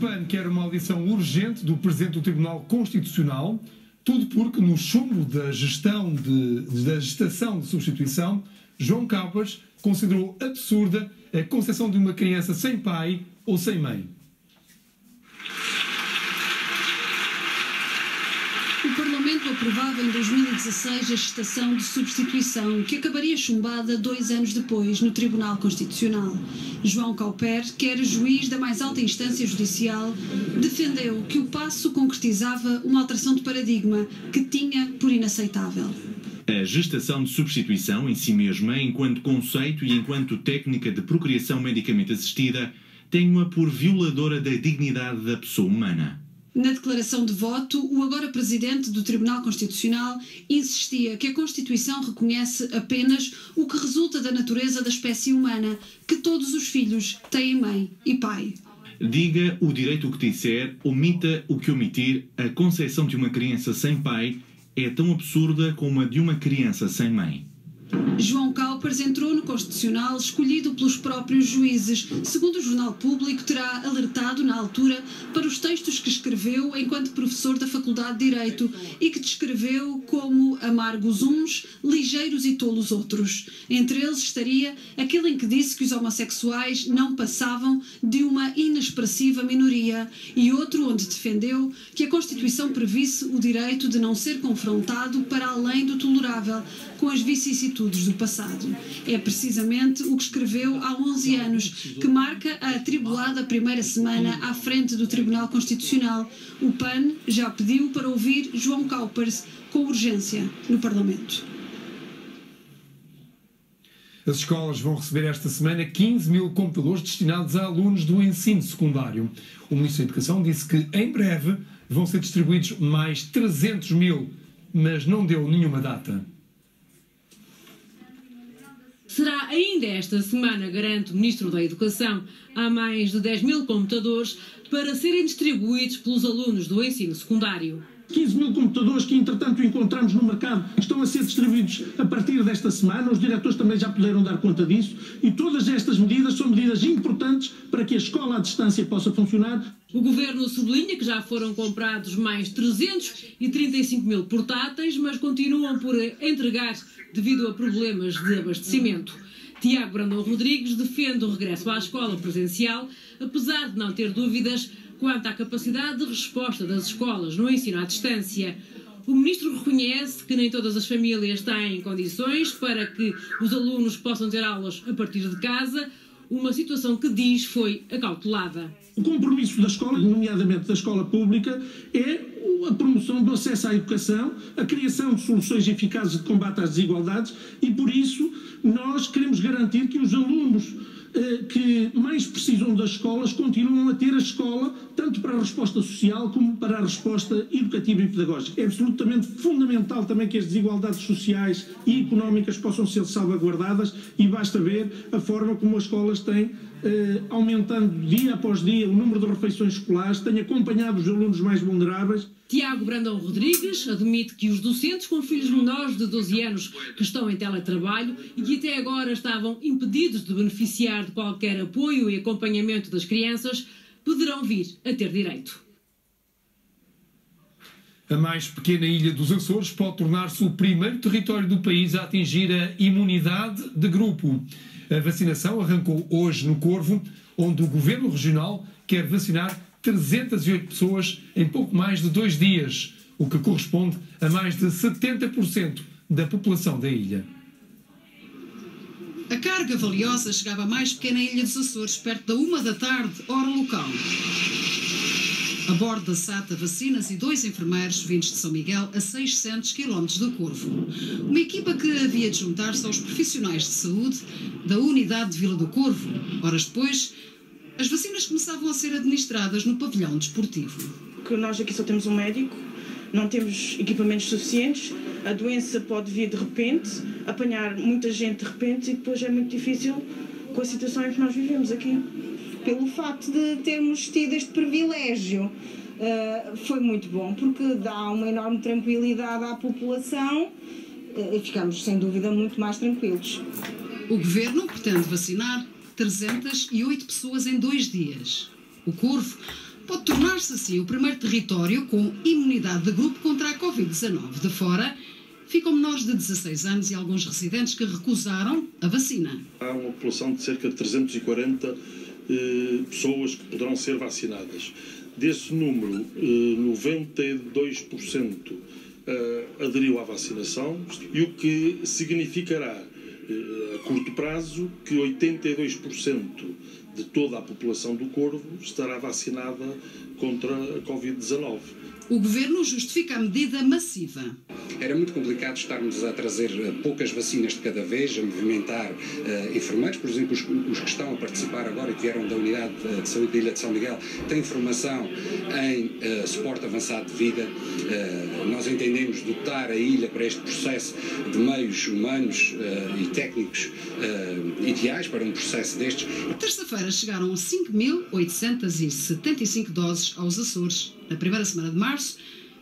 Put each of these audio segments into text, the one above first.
PAN quer uma audição urgente do Presidente do Tribunal Constitucional, tudo porque no chumbo da gestação de substituição, João Cowpers considerou absurda a concepção de uma criança sem pai ou sem mãe. O Parlamento aprovava em 2016 a gestação de substituição, que acabaria chumbada 2 anos depois no Tribunal Constitucional. João Cowpers, que era juiz da mais alta instância judicial, defendeu que o passo concretizava uma alteração de paradigma que tinha por inaceitável. A gestação de substituição em si mesma, enquanto conceito e enquanto técnica de procriação medicamente assistida, tem-uma por violadora da dignidade da pessoa humana. Na declaração de voto, o agora Presidente do Tribunal Constitucional insistia que a Constituição reconhece apenas o que resulta da natureza da espécie humana, que todos os filhos têm mãe e pai. Diga o direito o que disser, omita o que omitir, a concepção de uma criança sem pai é tão absurda como a de uma criança sem mãe. João Cowpers entrou no Constitucional escolhido pelos próprios juízes. Segundo o Jornal Público, terá alertado na altura para os textos que escreveu enquanto professor da Faculdade de Direito e que descreveu como amargos uns, ligeiros e tolos outros. Entre eles estaria aquele em que disse que os homossexuais não passavam de uma inexpressiva minoria e outro onde defendeu que a Constituição previsse o direito de não ser confrontado para além do tolerável com as vicissitudes do passado. É precisamente o que escreveu há 11 anos, que marca a atribulada primeira semana à frente do Tribunal Constitucional. O PAN já pediu para ouvir João Cowpers com urgência no Parlamento. As escolas vão receber esta semana 15 mil computadores destinados a alunos do ensino secundário. O Ministro da Educação disse que em breve vão ser distribuídos mais 300 mil, mas não deu nenhuma data. Será ainda esta semana, garante o Ministro da Educação. Há mais de 10 mil computadores para serem distribuídos pelos alunos do ensino secundário. 15 mil computadores que, entretanto, encontramos no mercado estão a ser distribuídos a partir desta semana. Os diretores também já puderam dar conta disso. E todas estas medidas são medidas importantes para que a escola à distância possa funcionar. O Governo sublinha que já foram comprados mais 335 mil portáteis, mas continuam por entregar devido a problemas de abastecimento. Tiago Brandão Rodrigues defende o regresso à escola presencial, apesar de não ter dúvidas quanto à capacidade de resposta das escolas no ensino à distância. O Ministro reconhece que nem todas as famílias têm condições para que os alunos possam ter aulas a partir de casa, uma situação que diz foi acautelada. O compromisso da escola, nomeadamente da escola pública, é a promoção do acesso à educação, a criação de soluções eficazes de combate às desigualdades e, por isso, nós queremos garantir que os alunos que mais precisam das escolas continuam a ter a escola tanto para a resposta social como para a resposta educativa e pedagógica. É absolutamente fundamental também que as desigualdades sociais e económicas possam ser salvaguardadas e basta ver a forma como as escolas têm aumentando dia após dia o número de refeições escolares, têm acompanhado os alunos mais vulneráveis. Tiago Brandão Rodrigues admite que os docentes com filhos menores de 12 anos que estão em teletrabalho e que até agora estavam impedidos de beneficiar de qualquer apoio e acompanhamento das crianças poderão vir a ter direito. A mais pequena ilha dos Açores pode tornar-se o primeiro território do país a atingir a imunidade de grupo. A vacinação arrancou hoje no Corvo, onde o Governo Regional quer vacinar 308 pessoas em pouco mais de 2 dias, o que corresponde a mais de 70% da população da ilha. A carga valiosa chegava à mais pequena ilha dos Açores, perto da 1 da tarde, hora local. A bordo da SATA, vacinas e 2 enfermeiros vindos de São Miguel a 600 km do Corvo. Uma equipa que havia de juntar-se aos profissionais de saúde da unidade de Vila do Corvo. Horas depois, as vacinas começavam a ser administradas no pavilhão desportivo. Que nós aqui só temos um médico, não temos equipamentos suficientes, a doença pode vir de repente, apanhar muita gente de repente e depois é muito difícil com a situação em que nós vivemos aqui. Pelo facto de termos tido este privilégio, foi muito bom, porque dá uma enorme tranquilidade à população e ficamos, sem dúvida, muito mais tranquilos. O Governo pretende vacinar 308 pessoas em 2 dias. O Corvo pode tornar-se assim o primeiro território com imunidade de grupo contra a Covid-19. De fora, ficam menores de 16 anos e alguns residentes que recusaram a vacina. Há uma população de cerca de 340 pessoas que poderão ser vacinadas. Desse número, 92% aderiu à vacinação, e o que significará, a curto prazo, que 82% de toda a população do Corvo estará vacinada contra a Covid-19. O Governo justifica a medida massiva. Era muito complicado estarmos a trazer poucas vacinas de cada vez, a movimentar enfermeiros, por exemplo, os que estão a participar agora e que vieram da Unidade de Saúde da Ilha de São Miguel, têm formação em suporte avançado de vida. Nós entendemos dotar a ilha para este processo de meios humanos e técnicos ideais para um processo destes. Terça-feira chegaram 5.875 doses aos Açores. Na primeira semana de março,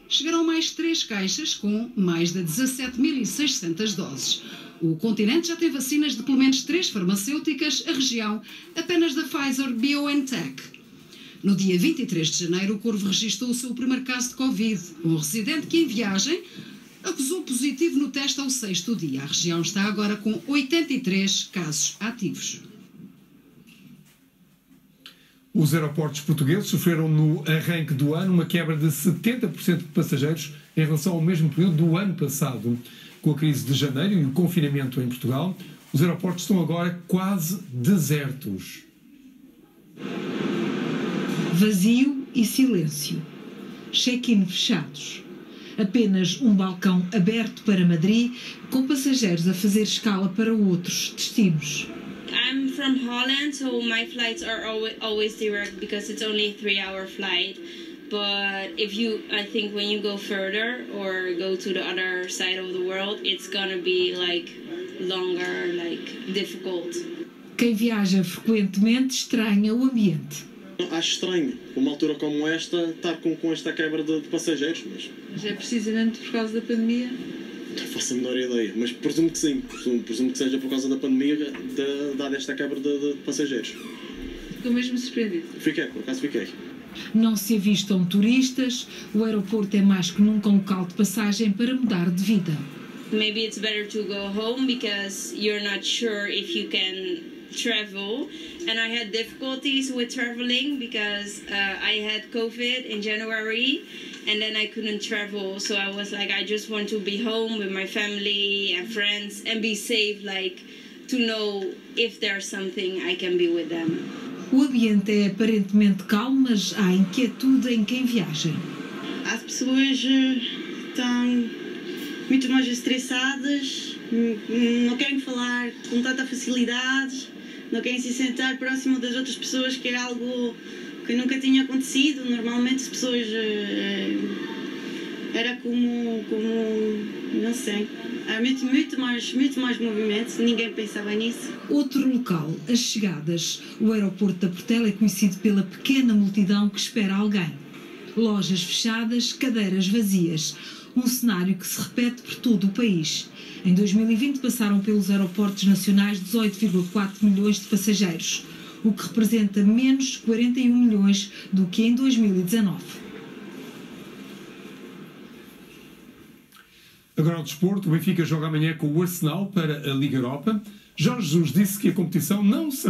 chegaram mais 3 caixas com mais de 17.600 doses. O continente já tem vacinas de pelo menos 3 farmacêuticas, a região apenas da Pfizer-BioNTech. No dia 23 de janeiro, o Corvo registrou o seu primeiro caso de Covid. Um residente que, em viagem, acusou positivo no teste ao 6º dia. A região está agora com 83 casos ativos. Os aeroportos portugueses sofreram no arranque do ano uma quebra de 70% de passageiros em relação ao mesmo período do ano passado. Com a crise de janeiro e o confinamento em Portugal, os aeroportos estão agora quase desertos. Vazio e silêncio. Check-in fechados. Apenas um balcão aberto para Madrid, com passageiros a fazer escala para outros destinos. I'm from Holland, so my flights are always direct because it's only a 3-hour flight. But I think when you go further or go to the other side of the world, it's gonna be like longer, like difficult. Quem viaja frequentemente estranha o ambiente. Acho estranho, uma altura como esta, estar com esta quebra de passageiros, mas é precisamente por causa da pandemia? Não faço a menor ideia, mas presumo que sim. Presumo que seja por causa da pandemia, dada esta quebra de passageiros. Ficou mesmo surpreendido? Fiquei, por acaso fiquei. Não se avistam turistas, o aeroporto é mais que nunca um local de passagem para mudar de vida. Maybe it's better to go home because you're not sure if you can travel, and I had difficulties with traveling because I had COVID in January and then I couldn't travel, so I was like, I just want to be home with my family and friends and be safe, like to know if there's something I can be with them. O ambiente é aparentemente calmo, mas há inquietude em quem viaja. As pessoas estão muito mais estressadas, não querem falar com tanta facilidade, não querem se sentar próximo das outras pessoas, que é algo que nunca tinha acontecido. Normalmente as pessoas era como não sei, há muito mais movimento, ninguém pensava nisso. Outro local, as chegadas. O aeroporto da Portela é conhecido pela pequena multidão que espera alguém. Lojas fechadas, cadeiras vazias. Um cenário que se repete por todo o país. Em 2020 passaram pelos aeroportos nacionais 18,4 milhões de passageiros, o que representa menos 41 milhões do que em 2019. Agora ao desporto, o Benfica joga amanhã com o Arsenal para a Liga Europa. Jorge Jesus disse que a competição não será